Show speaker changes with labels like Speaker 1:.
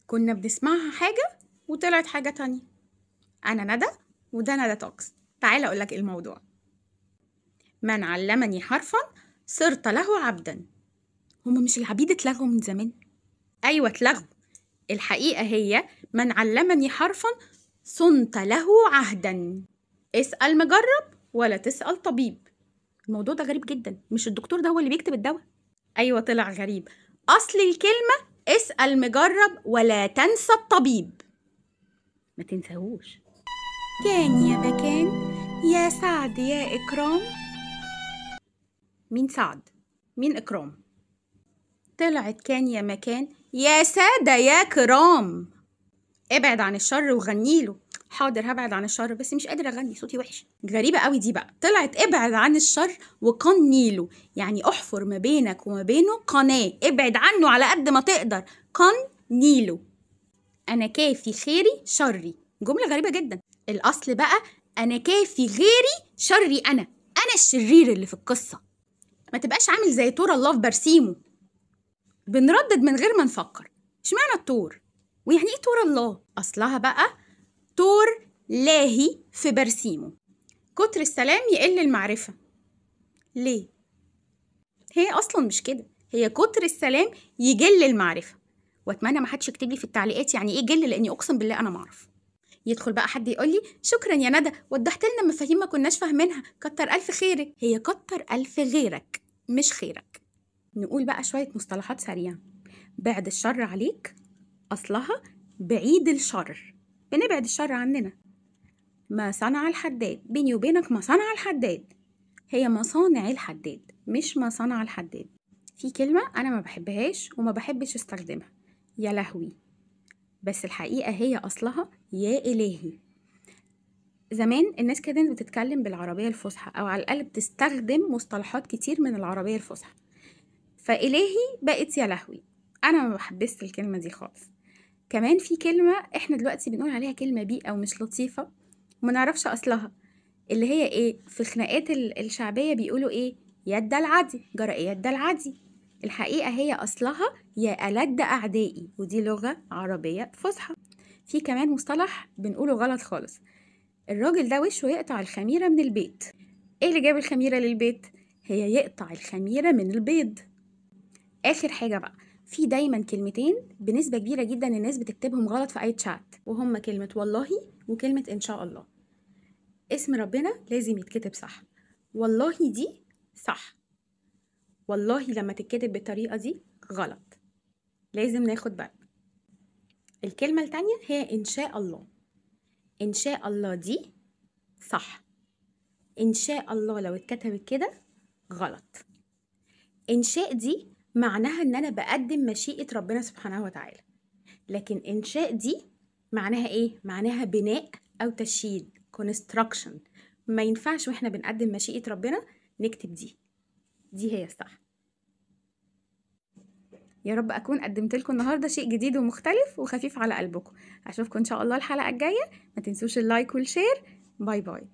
Speaker 1: كنا بنسمعها حاجة وطلعت حاجة تانية. أنا ندى وده ندى توكس. تعالى أقولك إيه الموضوع. من علمني حرفا صرت له عبدا. هما مش العبيد اتلغوا من زمان؟ أيوة اتلغوا. الحقيقة هي من علمني حرفا صنت له عهدا. اسأل مجرب ولا تسأل طبيب. الموضوع ده غريب جدا، مش الدكتور ده هو اللي بيكتب الدواء؟ أيوة طلع غريب. أصل الكلمة اسأل مجرب ولا تنسى الطبيب. ما تنساهوش. كان يا مكان يا سعد يا إكرام. مين سعد؟ مين إكرام؟ طلعت كان يا مكان يا سادة يا كرام. ابعد عن الشر وغنيله. حاضر هبعد عن الشر بس مش قادرة أغني، صوتي وحش. غريبة قوي دي بقى. طلعت ابعد عن الشر وقنيله، يعني احفر ما بينك وما بينه قناة، ابعد عنه على قد ما تقدر. قنيله. أنا كافي خيري شري. جملة غريبة جدا. الأصل بقى أنا كافي غيري شري. أنا الشرير اللي في القصة. ما تبقاش عامل زي طور الله في برسيمه. بنردد من غير ما نفكر. اشمعنى الطور؟ ويعني ايه طور الله؟ أصلها بقى طور لاهي في برسيمه. كتر السلام يقل المعرفة. ليه؟ هي أصلا مش كده، هي كتر السلام يجل المعرفة. واتمنى ما حدش يكتب لي في التعليقات يعني ايه جل، لاني اقسم بالله انا ما اعرف. يدخل بقى حد يقول لي شكرا يا ندى، وضحت لنا مفاهيم ما كناش فاهمينها، كتر الف خيرك. هي كتر الف غيرك مش خيرك. نقول بقى شويه مصطلحات سريعه. بعد الشر عليك اصلها بعيد الشر، بنبعد الشر عننا. ما صنع الحداد، بيني وبينك ما صنع الحداد، هي مصانع الحداد مش ما صنع الحداد. في كلمه انا ما بحبهاش وما بحبش استخدمها، يا لهوي، بس الحقيقة هي أصلها يا إلهي. زمان الناس كانت بتتكلم بالعربية الفصحى، أو على الأقل بتستخدم مصطلحات كتير من العربية الفصحى، فإلهي بقت يا لهوي. أنا ما بحبش الكلمة دي خالص. كمان في كلمة إحنا دلوقتي بنقول عليها كلمة بيئة ومش لطيفة وما نعرفش أصلها، اللي هي إيه؟ في الخناقات الشعبية بيقولوا إيه؟ يد العدي. جرى إيه يد العدي؟ الحقيقة هي أصلها يا ألد أعدائي، ودي لغة عربية فصحى. في كمان مصطلح بنقوله غلط خالص، الراجل ده وشه يقطع الخميرة من البيت. ايه اللي جاب الخميرة للبيت؟ هي يقطع الخميرة من البيض. آخر حاجة بقى، في دايما كلمتين بنسبة كبيرة جدا الناس بتكتبهم غلط في أي تشات، وهم كلمة والله وكلمة إن شاء الله. اسم ربنا لازم يتكتب صح. والله دي صح، والله لما تتكتب بالطريقة دي غلط، لازم ناخد بالنا. الكلمة التانية هي إن شاء الله. إن شاء الله دي صح، إن شاء الله لو اتكتبت كده غلط. إن شاء دي معناها إن أنا بقدم مشيئة ربنا سبحانه وتعالى، لكن إن شاء دي معناها إيه؟ معناها بناء أو تشييد، construction. ما ينفعش وإحنا بنقدم مشيئة ربنا نكتب دي هي الصح. يا رب أكون قدمت لكم النهاردة شيء جديد ومختلف وخفيف على قلبكم. أشوفكم إن شاء الله الحلقة الجاية. ما تنسوش اللايك والشير. باي باي.